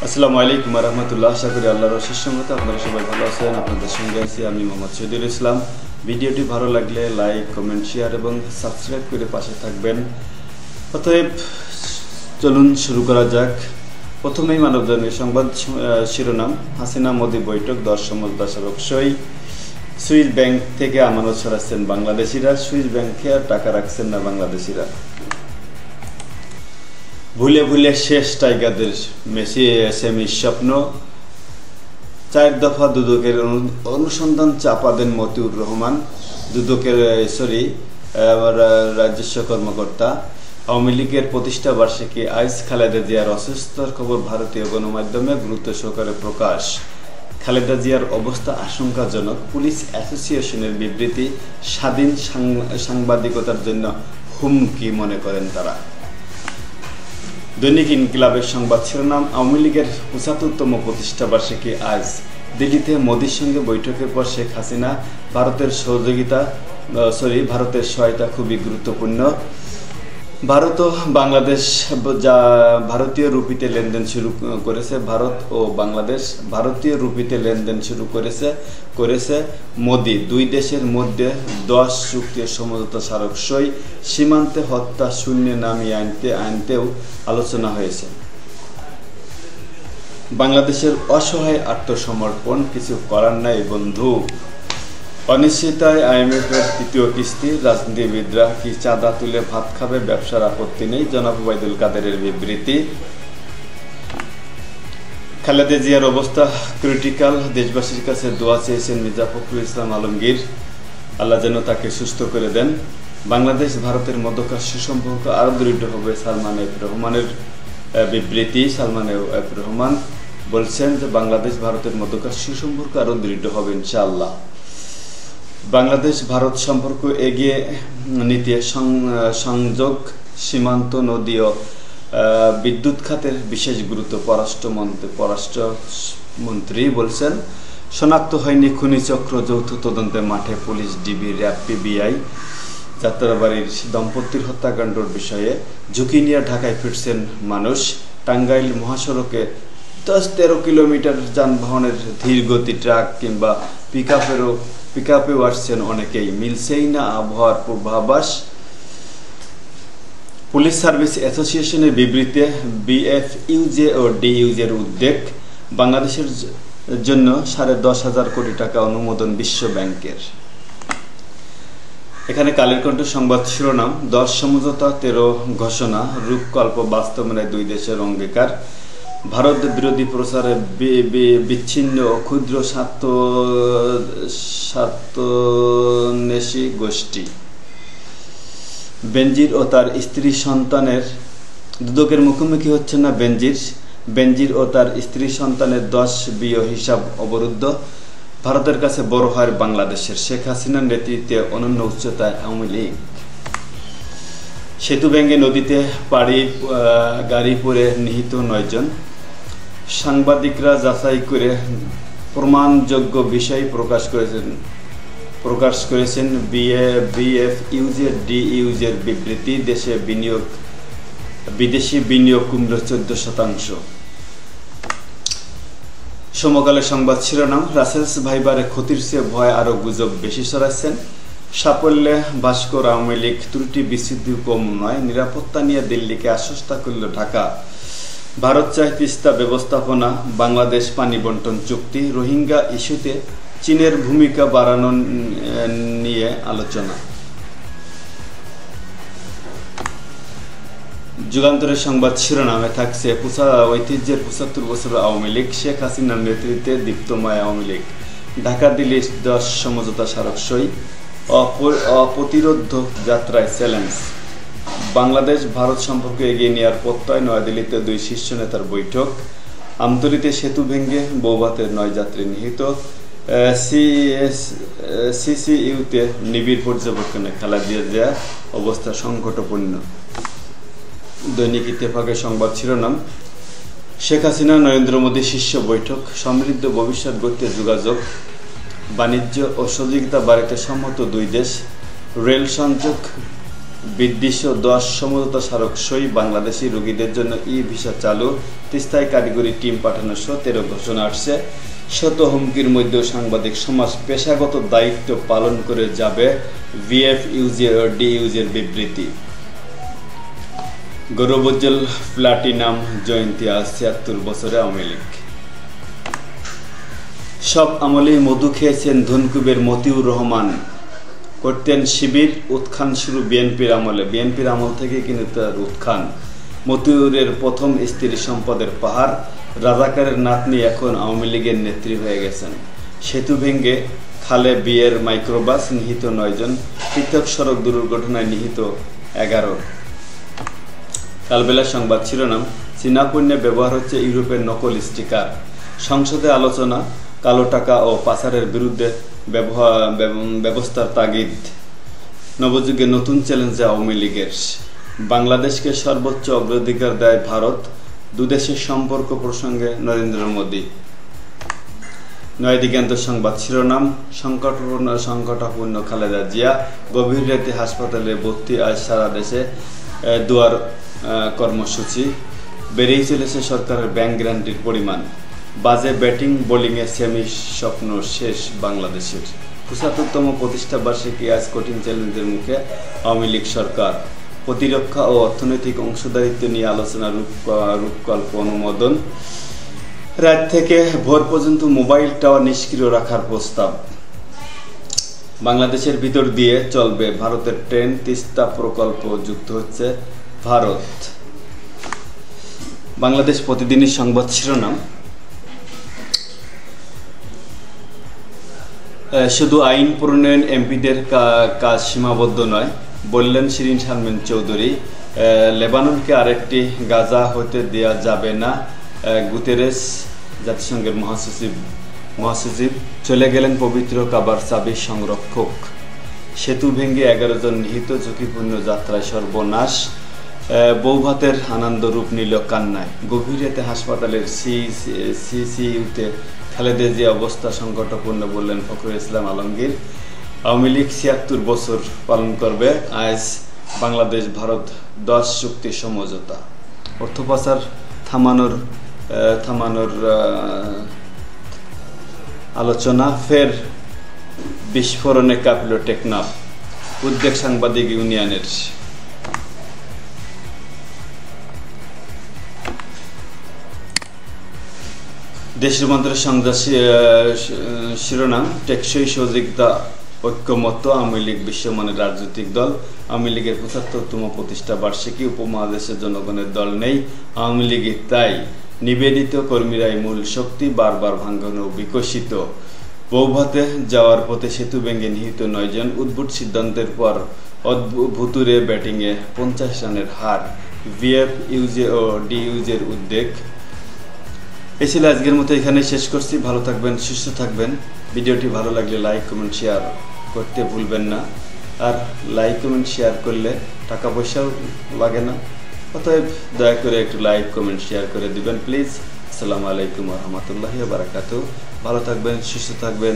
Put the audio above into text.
আসসালামু আলাইকুম ওয়া রাহমাতুল্লাহ। আশা করি আল্লাহর অশেষ রহমতে আপনারা সবাই ভালো আছেন। আপনাদের সঙ্গে আছি আমি মোহাম্মদ শহীদুল ইসলাম। ভিডিওটি ভালো লাগলে লাইক, কমেন্ট, শেয়ার এবং সাবস্ক্রাইব করে পাশে থাকবেন। অতএব চলুন শুরু করা যাক। প্রথমেই মানবজমিন সংবাদ শিরোনাম, হাসিনা মোদি বৈঠক 10 সমঝোতা স্মারক সই। সুইস ব্যাংক থেকে আমানত সরাচ্ছেন বাংলাদেশিরা, সুইস ব্যাংকে আর টাকা রাখছেন না বাংলাদেশিরা। ভুলে ভুলে শেষ টাইগারদের মেসি সেমির স্বপ্ন। 4 দফা দুদকের অনুসন্ধান চাপা দেন মতিউর রহমান, দুদকের রাজস্ব কর্মকর্তা। আওয়ামী লীগের প্রতিষ্ঠা বার্ষিকী আজ, খালেদা জিয়ার অসুস্থতার খবর ভারতীয় গণমাধ্যমে গুরুত্ব সহকারে প্রকাশ। খালেদা জিয়ার অবস্থা আশঙ্কাজনক, পুলিশ অ্যাসোসিয়েশনের বিবৃতি। স্বাধীন সাংবাদিকতার জন্য হুমকি মনে করেন তারা। দৈনিক ইনকিলাবের সংবাদ শিরোনাম, আওয়ামী লীগের ৭৫তম প্রতিষ্ঠা বার্ষিকী আজ। দিল্লিতে মোদির সঙ্গে বৈঠকের পর শেখ হাসিনা, ভারতের সহায়তা খুবই গুরুত্বপূর্ণ। ভারত ও বাংলাদেশ ভারতীয় রুপিতে লেনদেন শুরু করেছে। ভারত ও বাংলাদেশ ভারতীয় রুপিতে লেনদেন শুরু করেছে মোদি। দুই দেশের মধ্যে 10 চুক্তির সমঝোতা স্মারক সই। সীমান্তে হত্যা শূন্যে নামিয়ে আনতেও আলোচনা হয়েছে। বাংলাদেশের অসহায় আত্মসমর্পণ, কিছু করার নাই বন্ধু। অনিশ্চয়তায় IMF-এর তৃতীয় কিস্তি, রাজনীতিবিদরা কি চাঁদা তুলে ভাত খাবে, ব্যবসার আপত্তি নেই, জনাব ওবায়দুল কাদেরের বিবৃতি। খালেদা জিয়ার অবস্থা ক্রিটিক্যাল, দেশবাসীর কাছে দোয়া চেয়েছেন মির্জা ফখরুল ইসলাম আলমগীর, আল্লাহ যেন তাকে সুস্থ করে দেন। বাংলাদেশ ভারতের মধ্যকার সুসম্পর্ক আরও দৃঢ় হবে, সালমান এফ রহমানের বিবৃতি। সালমান এফ রহমান বলছেন যে বাংলাদেশ ভারতের মধ্যকার সুসম্পর্ক আরও দৃঢ় হবে ইনশাআল্লাহ। বাংলাদেশ ভারত সম্পর্ক এগিয়ে নিতে সংযোগ, সীমান্ত, নদী ও বিদ্যুৎ খাতের বিশেষ গুরুত্ব পররাষ্ট্রমন্ত্রী বলছেন। শনাক্ত হয়নি খুনি চক্র, যৌথ তদন্তে মাঠে পুলিশ, ডিবি, র্যাব, পিবিআই। যাত্রাবাড়ির দম্পতির হত্যাকাণ্ডের বিষয়ে ঝুঁকি নিয়ে ঢাকায় ফিরছেন মানুষ। টাঙ্গাইল মহাসড়কে 10-13 কিলোমিটার যানবাহনের ধীরগতি ট্রাক কিংবা পিকআপেও আসছেন অনেকেই, মিলছেই না আবহাওয়ার পূর্বাভাস। পুলিশ সার্ভিস অ্যাসোসিয়েশনের বিবৃতিতে BFUJ ও DUJের উদ্যোগ। বাংলাদেশের জন্য 10,500 কোটি টাকা অনুমোদন বিশ্ব ব্যাংকের। এখানে কালের কণ্ঠ সংবাদ শিরোনাম, 10 সমঝোতা 13 ঘোষণা, রূপকল্প বাস্তবায়নে দুই দেশের অঙ্গীকার। ভারত বিরোধী প্রচারে বিচ্ছিন্ন ও ক্ষুদ্র স্বার্থান্বেষী গোষ্ঠী। বেনজির ও তার স্ত্রী সন্তানের দুদকের মুখোমুখি হচ্ছেন না বেনজির ও তার স্ত্রী সন্তানের 10 বিয় হিসাব অবরুদ্ধ। ভারতের কাছে বড় হয় বাংলাদেশের। শেখ হাসিনার নেতৃত্বে অনন্য উচ্চতায় আওয়ামী লীগ। সেতু ভেঙে নদীতে গাড়ি পড়ে নিহত 9 জন। সাংবাদিকরা যাচাই করে প্রমাণযোগ্য বিষয় প্রকাশ করেছেন BFUJ DUJের বিবৃতি। বিদেশি বিনিয়োগ কমল 14%। সমকালের সংবাদ শিরোনাম, রাসেলস ভাইবারে ক্ষতির চেয়ে ভয় আরও গুজব বেশি ছড়াচ্ছেন। সাফল্যে ভাস্কর, আওয়ামী লীগ ত্রুটি বিচ্ছিন্ন কম নয়, নিরাপত্তা নিয়ে দিল্লিকে আশ্বস্ত করল ঢাকা। ভারত চায় তিস্তা ব্যবস্থাপনা, বাংলাদেশ পানি বন্টন চুক্তি, রোহিঙ্গা ইস্যুতে চীনের ভূমিকা বাড়ানো নিয়ে আলোচনা। যুগান্তরের সংবাদ শিরোনামে থাকছে ঐতিহ্যের 75 বছর আওয়ামী লীগ, শেখ হাসিনার নেতৃত্বে দীপ্তময় আওয়ামী লীগ। ঢাকা দিল্লি 10 সমঝোতা স্মারক সই। অপ্রতিরোধ্য যাত্রায় চ্যালেঞ্জ। বাংলাদেশ ভারত সম্পর্ক এগিয়ে নেওয়ার প্রত্যয়, নয়াদিল্লিতে 2 শীর্ষ নেতার বৈঠক। আমতলীতে সেতু ভেঙে বৌভাতের 9 যাত্রী নিহত। CCUতে নিবিড় পর্যবেক্ষণে খালেদা জিয়ার অবস্থা সংকটপূর্ণ। দৈনিক ইত্তেফাকের সংবাদ শিরোনাম, শেখ হাসিনা নরেন্দ্র মোদী শীর্ষ বৈঠক, সমৃদ্ধ ভবিষ্যৎ গড়তে যোগাযোগ, বাণিজ্য ও সহযোগিতা বাড়াতে সম্মত দুই দেশ। রেল সংযোগ বিদৃশ্য 10 সমঝোতা স্মারক সই, বাংলাদেশি রোগীদের জন্য ই-ভিসা চালু, তিস্তায় কারিগরি টিম পাঠানো সহ 13 ঘোষণা আসছে। শত হুমকির মধ্যেও সাংবাদিক সমাজ পেশাগত দায়িত্ব পালন করে যাবে, ভিএফইউজি ও ডিইউজির বিবৃতি। গৌরবোজ্জ্বল প্লাটিনাম জয়ন্তী আজ 76 বছরে আওয়ামী লীগ। সব আমলেই মধু খেয়েছেন ধনকুবের মতিউর রহমান, করতেন শিবির, উত্থান শুরু বিএনপির আমলে। বিএনপির আমল থেকে কিন্তু তার উত্থান। মতিউরের প্রথম স্ত্রী সম্পদের পাহাড়, রাজাকারের নাতনি এখন আওয়ামী লীগের নেত্রী হয়ে গেছেন। সেতু ভেঙে খালে বিয়ের মাইক্রোবাস, নিহত 9 জন। পৃথক সড়ক দুর্ঘটনায় নিহত 11। কালবেলা সংবাদ শিরোনাম, চীনা পণ্যে ব্যবহার হচ্ছে ইউরোপের নকল স্টিকার। সংসদে আলোচনা, কালো টাকা ও পাচারের বিরুদ্ধে ব্যবস্থার তাগিদ। নবযুগে নতুন চ্যালেঞ্জে আওয়ামী লীগের। বাংলাদেশকে সর্বোচ্চ অগ্রাধিকার দেয় ভারত, দুদেশের সম্পর্ক প্রসঙ্গে নরেন্দ্র মোদী। নয়াদিগন্ত সংবাদ শিরোনাম, সংকটাপন্ন খালেদা জিয়া, গভীর রাতে হাসপাতালে ভর্তি। আজ সারা দেশে দুয়ার কর্মসূচি। বেড়েই চলেছে সরকারের ব্যাংক গ্যারান্টির পরিমাণ। বাজে ব্যাটিং বোলিংয়ে সেমি স্বপ্ন শেষ বাংলাদেশের। ৭৫তম প্রতিষ্ঠা বার্ষিকী আজ কঠিন চ্যালেঞ্জের মুখে আওয়ামী লীগ সরকার। প্রতিরক্ষা ও অর্থনৈতিক অংশীদারিত্ব নিয়ে আলোচনা, রূপকল্প অনুমোদন। রাত থেকে ভোর পর্যন্ত মোবাইল টাওয়ার নিষ্ক্রিয় রাখার প্রস্তাব। বাংলাদেশের ভিতর দিয়ে চলবে ভারতের ট্রেন, তিস্তা প্রকল্প যুক্ত হচ্ছে ভারত। বাংলাদেশ প্রতিদিনের সংবাদ শিরোনাম, শুধু আইন প্রণয়ন এমপিদের কাজ সীমাবদ্ধ নয়, বললেন শিরিন শারমিন চৌধুরী। লেবাননকে আরেকটি গাজা হতে দেয়া যাবে না, গুতেরেস জাতিসংঘের মহাসচিব। চলে গেলেন পবিত্র কাবার চাবি সংরক্ষক। সেতু ভেঙে 11 জন নিহত, ঝুঁকিপূর্ণ যাত্রায় সর্বনাশ। বৌভাতের আনন্দ রূপ নিল কান্নায়। গভীর রাতে হাসপাতালের সিসিইউতে খালেদা জিয়া অবস্থা সংকটাপন্ন, বললেন ফখরুল ইসলাম আলমগীর। আওয়ামী লীগ ৭৬ বছর পালন করবে আজ। বাংলাদেশ ভারত 10 চুক্তি সমঝোতা। অর্থ পাচার থামানোর আলোচনা, ফের বিস্ফোরণে কাঁপল টেকনাফ। উদ্বেগ সাংবাদিক ইউনিয়নের। দেশ রূপান্তরের সংবাদ শিরোনাম, টেকসই সহযোগিতা ঐক্যমত্য আওয়ামী লীগ বিশ্বমানের রাজনৈতিক দল। আওয়ামী লীগের ৭৫তম প্রতিষ্ঠা বার্ষিকী, উপমহাদেশের জনগণের দল নেই আওয়ামী লীগের, তাই নিবেদিত কর্মীরাই মূল শক্তি, বারবার ভাঙানো বিকশিত। বৌভাতে যাওয়ার পথে সেতু ভেঙে নিহত 9 জন। উদ্ভুত সিদ্ধান্তের পর ভুতুরে ব্যাটিংয়ে 50 রানের হার, ভিএফইউজি ও ডিইউজির উদ্বেগ। এই ছিল আজকের মতো, এখানে শেষ করছি। ভালো থাকবেন, সুস্থ থাকবেন। ভিডিওটি ভালো লাগলে লাইক কমেন্ট শেয়ার করতে ভুলবেন না। আর লাইক কমেন্ট শেয়ার করলে টাকা পয়সাও লাগে না, অতএব দয়া করে একটু লাইক কমেন্ট শেয়ার করে দিবেন প্লিজ। আসসালামু আলাইকুম ওয়া রাহমাতুল্লাহি ওয়া বারাকাতুহু। ভালো থাকবেন, সুস্থ থাকবেন।